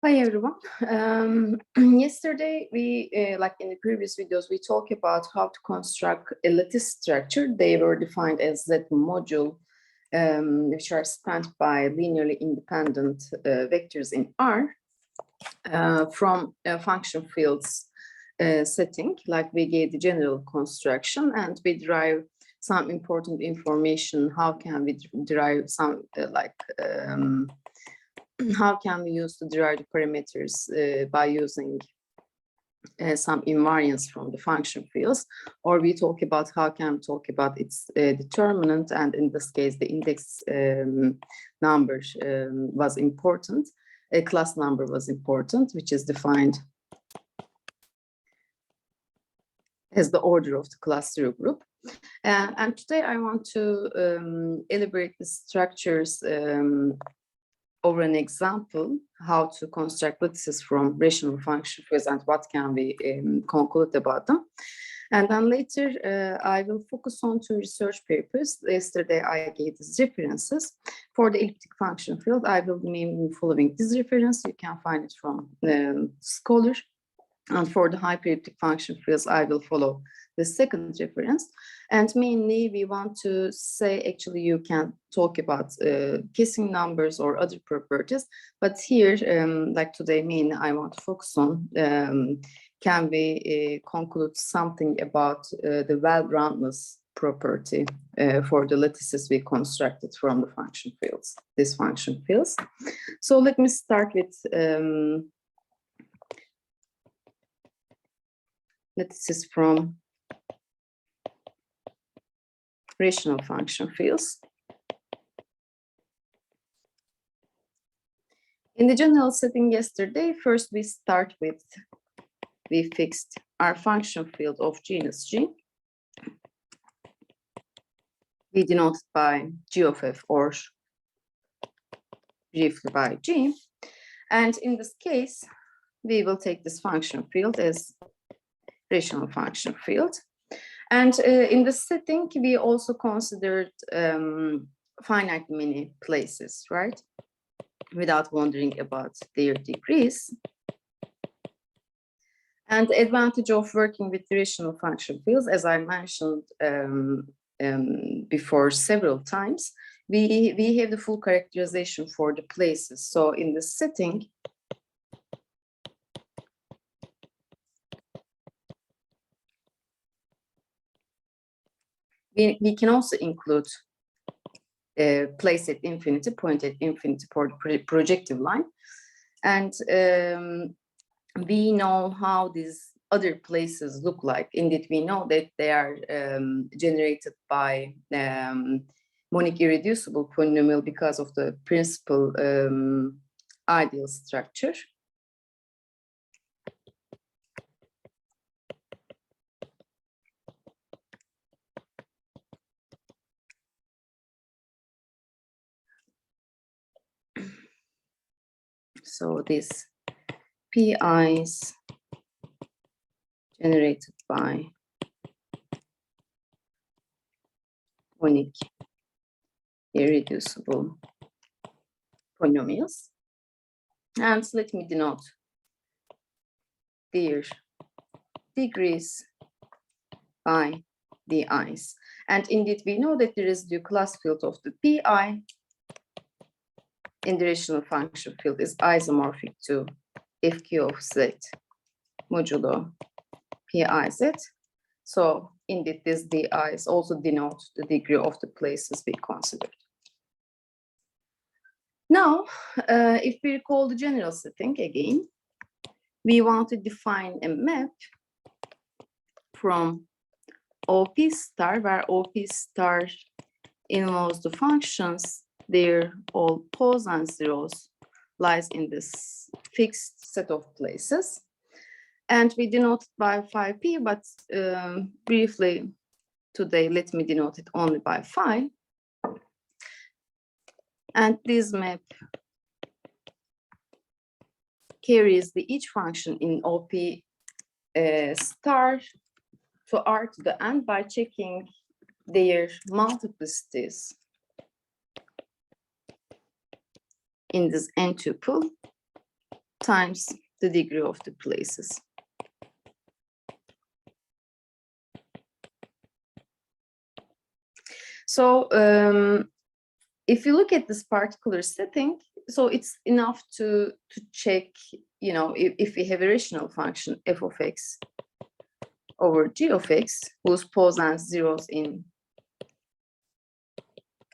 Hi everyone. Yesterday like in the previous videos, we talked about how to construct a lattice structure. They were defined as that module which are spanned by linearly independent vectors in R from function fields setting. Like we gave the general construction and we derive some important information. How can we derive some how can we use the derived parameters by using some invariance from the function fields, or we talk about how can we talk about its determinant, and in this case the index number was important, a class number was important, which is defined as the order of the class zero group. And today I want to elaborate the structures over an example, how to construct lattices from rational function fields and what can we conclude about them. And then later, I will focus on two research papers. Yesterday, I gave these references. For the elliptic function field, I will be mainly following this reference. You can find it from Scholar. And for the hyperelliptic function fields, I will follow the second reference. And mainly, we want to say, actually, you can talk about kissing numbers or other properties. But here, like today, mainly, I want to focus on, can we conclude something about the well-roundedness property for the lattices we constructed from the function fields, these function fields. So let me start with lattices from rational function fields. In the general setting yesterday, first we start with, we fixed our function field of genus G. We denote it by G of F or briefly by G. And in this case, we will take this function field as rational function field. And in the setting, we also considered finite many places, right? Without wondering about their degrees. And the advantage of working with rational function fields, as I mentioned before several times, we have the full characterization for the places. So in the setting, we can also include place at infinity, point at infinity for the projective line. And we know how these other places look like. Indeed, we know that they are generated by monic irreducible polynomial because of the principal ideal structure. So this PIs generated by monic irreducible polynomials. And let me denote their degrees by di's. And indeed, we know that the residue class field of the PI in the rational function field is isomorphic to FQ of Z modulo PIZ. So indeed, this di's also denote the degree of the places we considered. Now, if we recall the general setting again, we want to define a map from OP star, where OP star involves the functions, their all poles and zeros lies in this fixed set of places. And we denote it by phi p, but briefly today, let me denote it only by phi. And this map carries the each function in OP star to R to the n by checking their multiplicities in this n tuple times the degree of the places. So if you look at this particular setting, so it's enough to check, you know, if we have a rational function f of x over g of x, whose poles and zeros in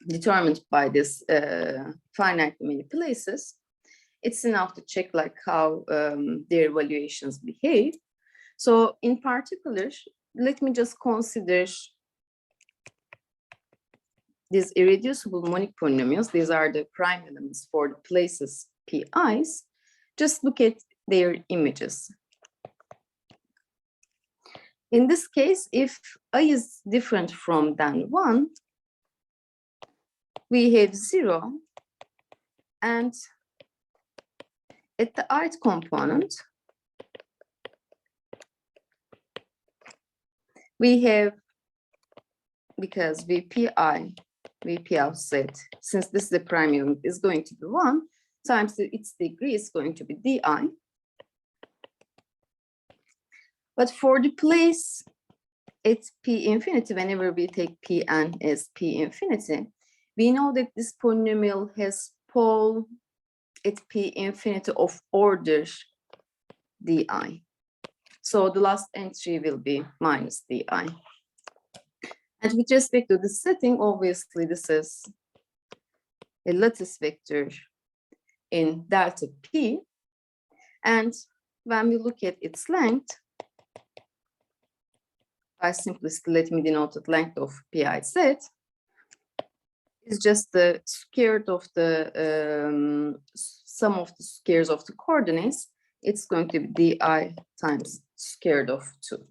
determined by this finite many places, it's enough to check like how their evaluations behave. So in particular, let me just consider these irreducible monic polynomials. These are the prime elements for the places pi's. Just look at their images. In this case, if I is different from than 1, we have 0, and at the ith component, we have, because VP of Z, since this is the prime element, is going to be 1 times its degree is going to be di. But for the place at P infinity, whenever we take Pn as P infinity, we know that this polynomial has pole at P infinity of order di. So the last entry will be minus di. And with respect to the setting, obviously this is a lattice vector in delta P. And when we look at its length, by simplicity, let me denote the length of PIZ, is just the square of the sum of the squares of the coordinates. It's going to be di times square of 2.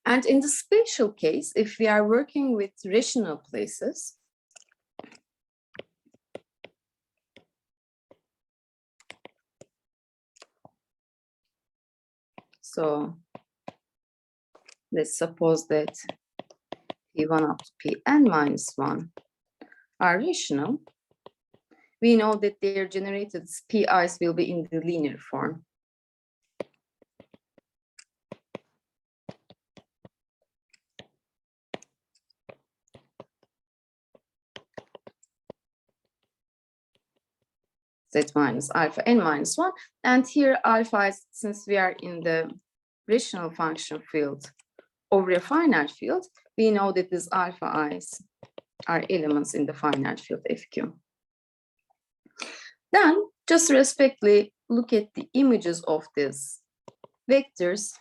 And in the spatial case, if we are working with rational places, so let's suppose that P1 up to Pn minus 1 are rational. We know that their generated PIs will be in the linear form. Z minus alpha n minus 1. And here alpha is, since we are in the rational function field over a finite field, we know that these alpha i's are elements in the finite field FQ. Then just respectively look at the images of these vectors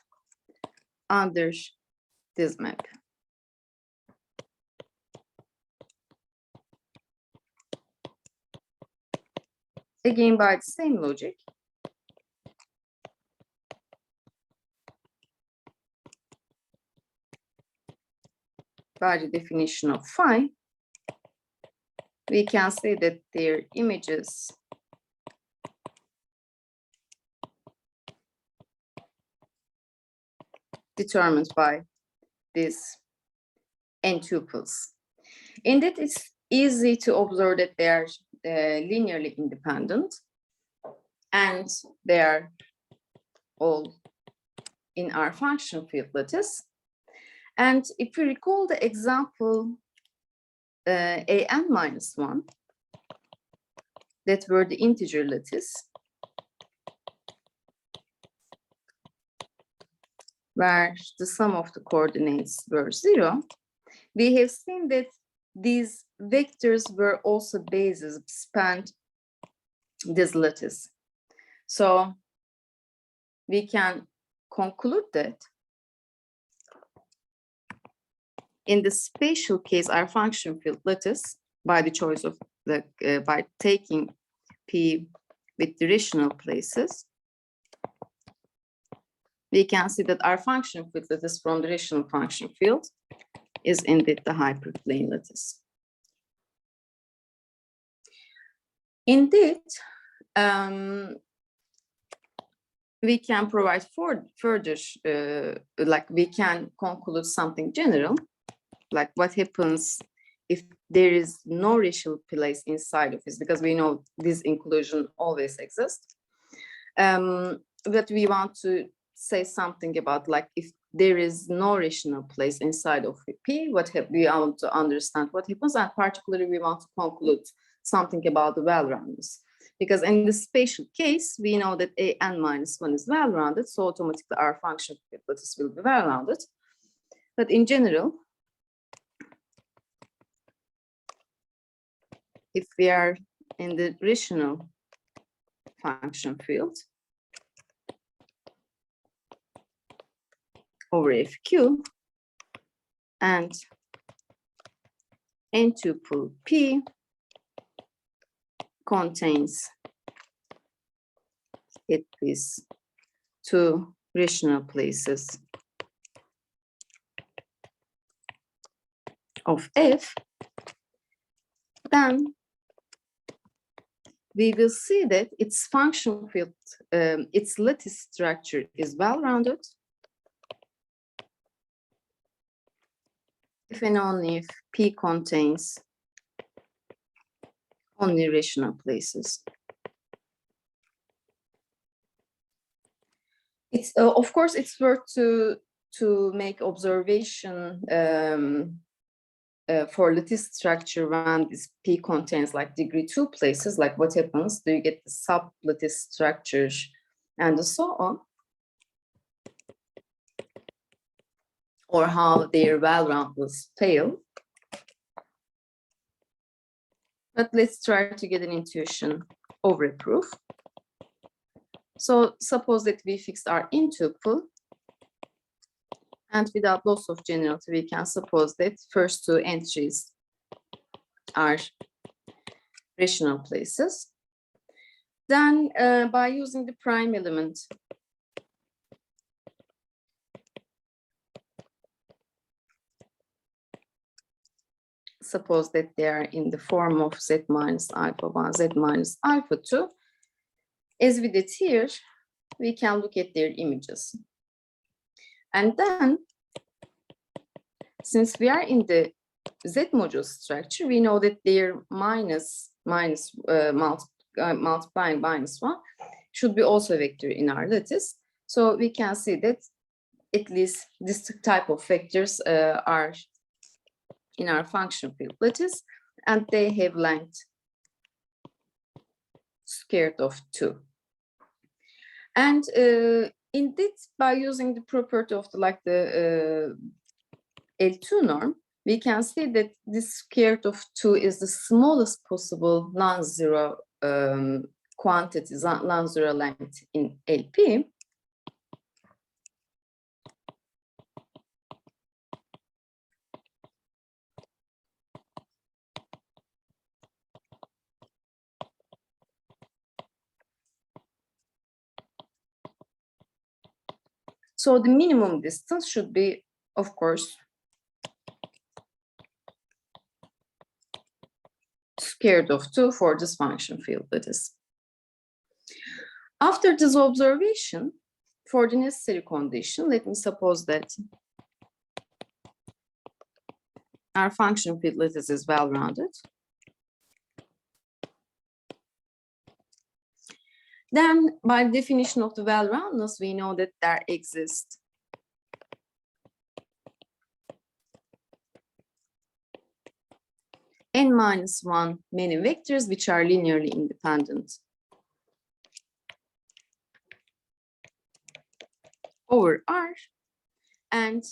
under this map. Again, by the same logic, by the definition of phi, we can say that their images determined by these n tuples. Indeed, it's easy to observe that they are linearly independent, and they are all in our function field lattice. And if you recall the example an minus 1, that were the integer lattice, where the sum of the coordinates were 0, we have seen that these vectors were also bases spanned this lattice. So we can conclude that in the spatial case, our function field lattice, by the choice of the, by taking P with the rational places, we can see that our function field lattice from the rational function field is indeed the hyperplane lattice. Indeed, we can provide further, like we can conclude something general, like what happens if there is no rational place inside of it, because we know this inclusion always exists. But we want to say something about, like, if there is no rational place inside of P, we want to understand what happens, and particularly we want to conclude something about the well-roundedness. Because in the spatial case, we know that an minus 1 is well-rounded, so automatically our function lattice will be well-rounded. But in general, if we are in the rational function field over FQ, and n tuple P contains at least 2 rational places of F, then we will see that its function field, its lattice structure is well-rounded if and only if P contains only rational places. It's of course it's worth to make observation for lattice structure when this P contains like degree 2 places. Like, what happens? Do you get the sub lattice structures and so on? Or how their well-roundedness fail? But let's try to get an intuition over a proof. So suppose that we fixed our n tuple, and without loss of generality, we can suppose that first 2 entries are rational places. Then by using the prime element, suppose that they are in the form of z minus alpha 1, z minus alpha 2. As we did here, we can look at their images. And then, since we are in the Z module structure, we know that their multiplying minus 1 should be also a vector in our lattice. So we can see that at least this type of vectors are in our function field lattice, and they have length square root of 2. And indeed, by using the property of the L2 norm, we can see that this square root of 2 is the smallest possible non-zero quantity, non-zero length in LP. So the minimum distance should be, of course, square root of 2 for this function field lattice. After this observation, for the necessary condition, let me suppose that our function field lattice is well-rounded. Then, by definition of the well-roundedness, we know that there exists n-1 many vectors which are linearly independent over R, and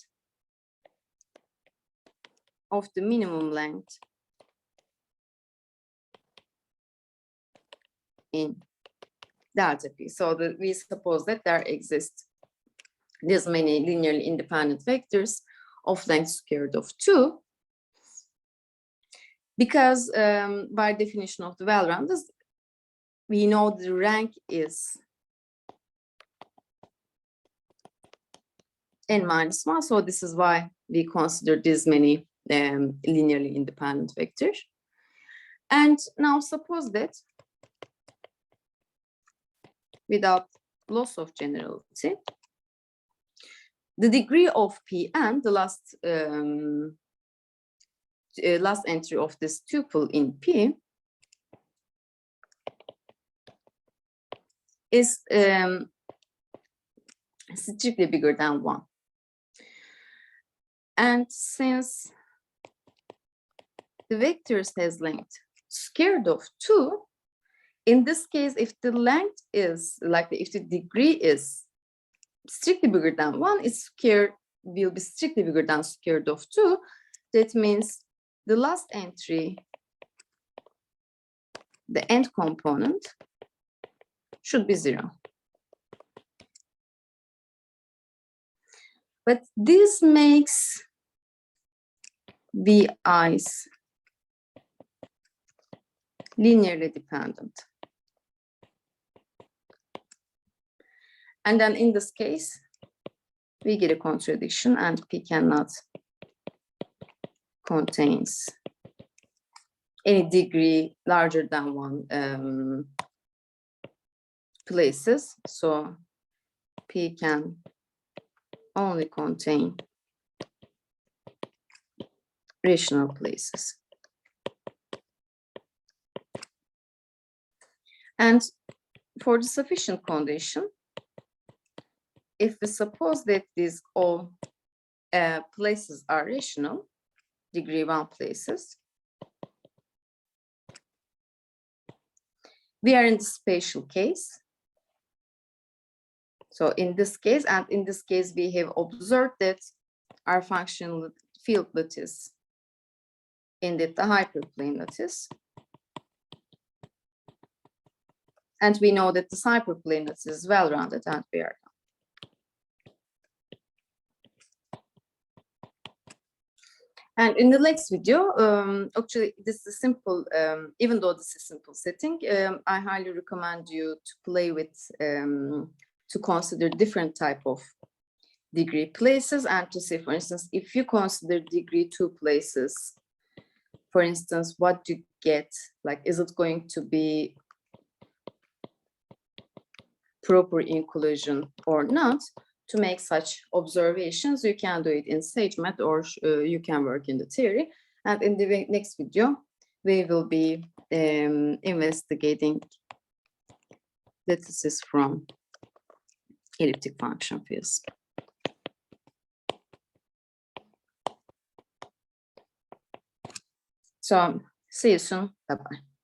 of the minimum length in delta P. So we suppose that there exist this many linearly independent vectors of length square root of 2, because by definition of the well-roundedness, we know the rank is n-1, so this is why we consider this many linearly independent vectors. And now suppose that without loss of generality, the degree of Pn, the last last entry of this tuple in P is strictly bigger than 1. And since the vectors has length square root of 2, in this case, if the length is like if the degree is strictly bigger than 1, its square will be strictly bigger than square root of 2. That means the last entry, the end component, should be 0. But this makes VI's linearly dependent. And then in this case, we get a contradiction, and P cannot contains any degree larger than 1 places. So P can only contain rational places. And for the sufficient condition, if we suppose that these all places are rational, degree 1 places, we are in the spatial case. So in this case, and in this case, we have observed that our functional field lattice indeed the hyperplane lattice. And we know that this hyperplane lattice is well rounded, and we are done. And in the next video, actually, this is simple, even though this is simple setting, I highly recommend you to play with, to consider different type of degree places, and to say, for instance, if you consider degree 2 places, for instance, what do you get? Like, is it going to be proper inclusion or not? To make such observations, you can do it in SageMath, or you can work in the theory. And in the next video, we will be investigating lattices from elliptic function fields. So see you soon. Bye-bye.